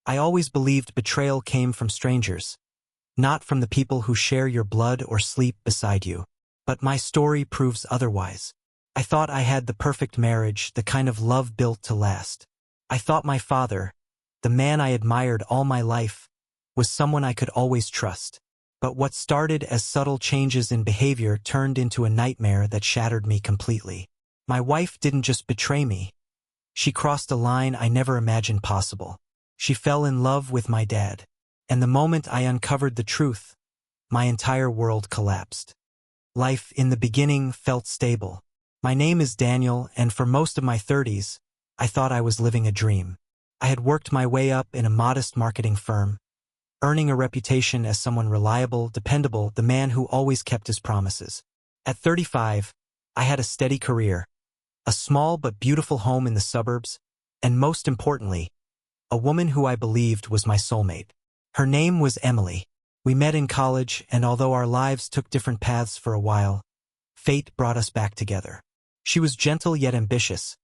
I always believed betrayal came from strangers, not from the people who share your blood or sleep beside you. But my story proves otherwise. I thought I had the perfect marriage, the kind of love built to last. I thought my father, the man I admired all my life, was someone I could always trust. But what started as subtle changes in behavior turned into a nightmare that shattered me completely. My wife didn't just betray me. She crossed a line I never imagined possible. She fell in love with my dad. And the moment I uncovered the truth, my entire world collapsed. Life in the beginning felt stable. My name is Daniel, and for most of my 30s, I thought I was living a dream. I had worked my way up in a modest marketing firm, earning a reputation as someone reliable, dependable, the man who always kept his promises. At 35, I had a steady career, a small but beautiful home in the suburbs, and most importantly, a woman who I believed was my soulmate. Her name was Emily. We met in college, and although our lives took different paths for a while, fate brought us back together. She was gentle yet ambitious,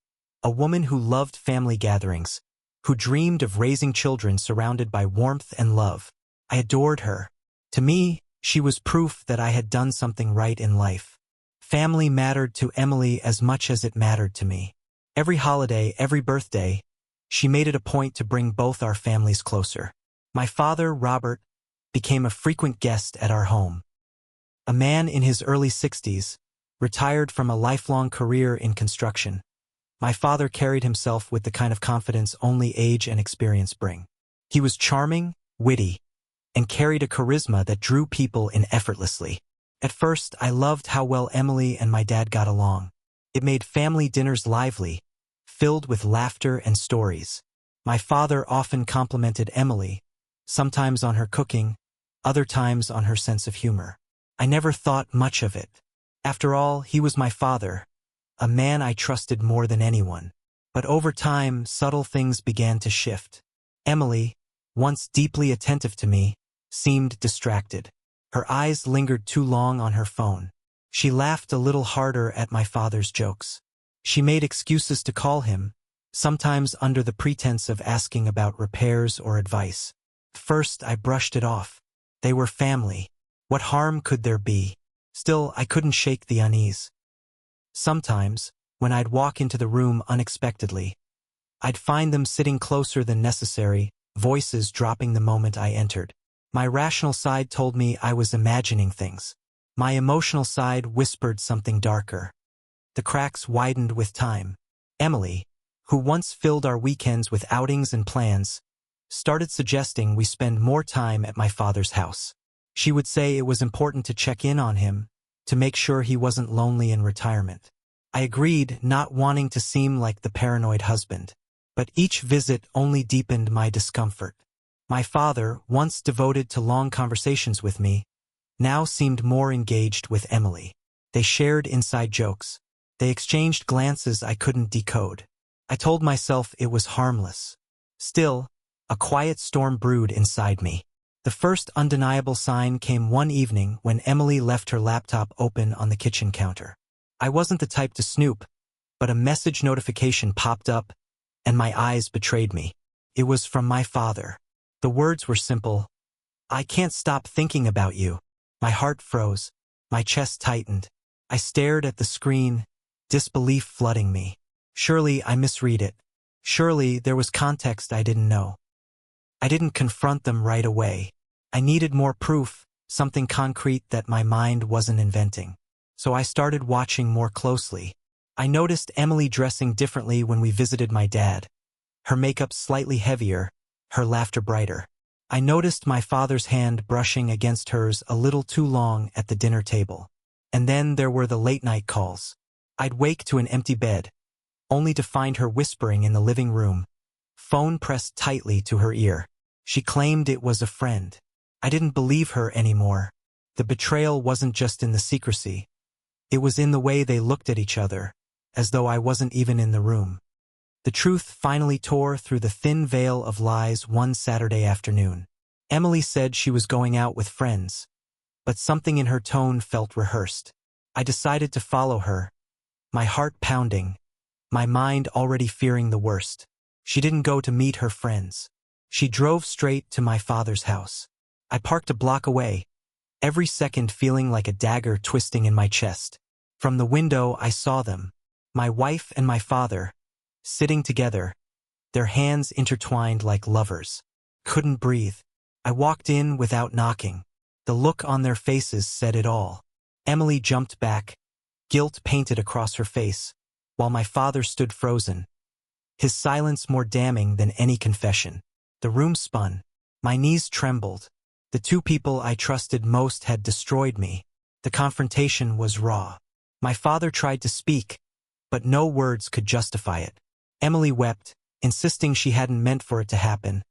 a woman who loved family gatherings, who dreamed of raising children surrounded by warmth and love. I adored her. To me, she was proof that I had done something right in life. Family mattered to Emily as much as it mattered to me. Every holiday, every birthday, she made it a point to bring both our families closer. My father, Robert, became a frequent guest at our home. A man in his early 60s, retired from a lifelong career in construction. My father carried himself with the kind of confidence only age and experience bring. He was charming, witty, and carried a charisma that drew people in effortlessly. At first, I loved how well Emily and my dad got along. It made family dinners lively, filled with laughter and stories. My father often complimented Emily, sometimes on her cooking, other times on her sense of humor. I never thought much of it. After all, he was my father, a man I trusted more than anyone. But over time, subtle things began to shift. Emily, once deeply attentive to me, seemed distracted. Her eyes lingered too long on her phone. She laughed a little harder at my father's jokes. She made excuses to call him, sometimes under the pretense of asking about repairs or advice. First, I brushed it off. They were family. What harm could there be? Still, I couldn't shake the unease. Sometimes, when I'd walk into the room unexpectedly, I'd find them sitting closer than necessary, voices dropping the moment I entered. My rational side told me I was imagining things. My emotional side whispered something darker. The cracks widened with time. Emily, who once filled our weekends with outings and plans, started suggesting we spend more time at my father's house. She would say it was important to check in on him, to make sure he wasn't lonely in retirement. I agreed, not wanting to seem like the paranoid husband. But each visit only deepened my discomfort. My father, once devoted to long conversations with me, now seemed more engaged with Emily. They shared inside jokes. They exchanged glances I couldn't decode. I told myself it was harmless. Still, a quiet storm brewed inside me. The first undeniable sign came one evening when Emily left her laptop open on the kitchen counter. I wasn't the type to snoop, but a message notification popped up, and my eyes betrayed me. It was from my father. The words were simple. "I can't stop thinking about you." My heart froze. My chest tightened. I stared at the screen, disbelief flooding me. Surely I misread it. Surely there was context I didn't know. I didn't confront them right away. I needed more proof, something concrete that my mind wasn't inventing. So I started watching more closely. I noticed Emily dressing differently when we visited my dad. Her makeup slightly heavier, her laughter brighter. I noticed my father's hand brushing against hers a little too long at the dinner table. And then there were the late-night calls. I'd wake to an empty bed, only to find her whispering in the living room, phone pressed tightly to her ear. She claimed it was a friend. I didn't believe her anymore. The betrayal wasn't just in the secrecy. It was in the way they looked at each other, as though I wasn't even in the room. The truth finally tore through the thin veil of lies one Saturday afternoon. Emily said she was going out with friends, but something in her tone felt rehearsed. I decided to follow her, my heart pounding, my mind already fearing the worst. She didn't go to meet her friends. She drove straight to my father's house. I parked a block away, every second feeling like a dagger twisting in my chest. From the window I saw them, my wife and my father, sitting together, their hands intertwined like lovers. Couldn't breathe. I walked in without knocking. The look on their faces said it all. Emily jumped back, guilt painted across her face, while my father stood frozen, his silence more damning than any confession. The room spun. My knees trembled. The two people I trusted most had destroyed me. The confrontation was raw. My father tried to speak, but no words could justify it. Emily wept, insisting she hadn't meant for it to happen,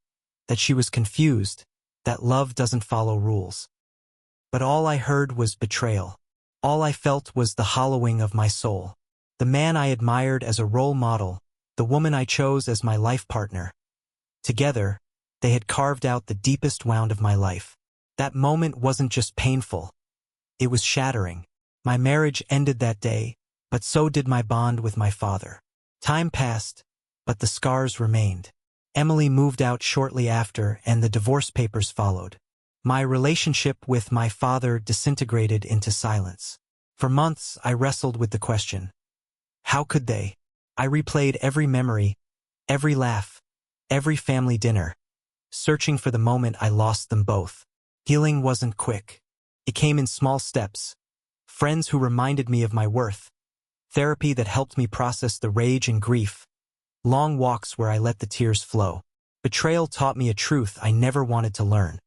that she was confused, that love doesn't follow rules. But all I heard was betrayal. All I felt was the hollowing of my soul. The man I admired as a role model, the woman I chose as my life partner. Together, they had carved out the deepest wound of my life. That moment wasn't just painful. It was shattering. My marriage ended that day, but so did my bond with my father. Time passed, but the scars remained. Emily moved out shortly after, and the divorce papers followed. My relationship with my father disintegrated into silence. For months, I wrestled with the question. How could they? I replayed every memory, every laugh, every family dinner, searching for the moment I lost them both. Healing wasn't quick. It came in small steps. Friends who reminded me of my worth. Therapy that helped me process the rage and grief. Long walks where I let the tears flow. Betrayal taught me a truth I never wanted to learn.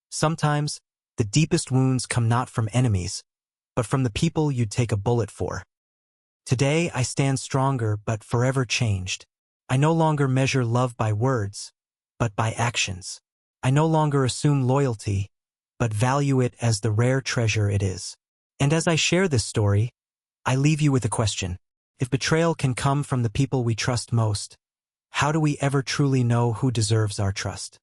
Sometimes, the deepest wounds come not from enemies, but from the people you'd take a bullet for. Today, I stand stronger but forever changed. I no longer measure love by words, but by actions. I no longer assume loyalty, but value it as the rare treasure it is. And as I share this story, I leave you with a question. If betrayal can come from the people we trust most, how do we ever truly know who deserves our trust?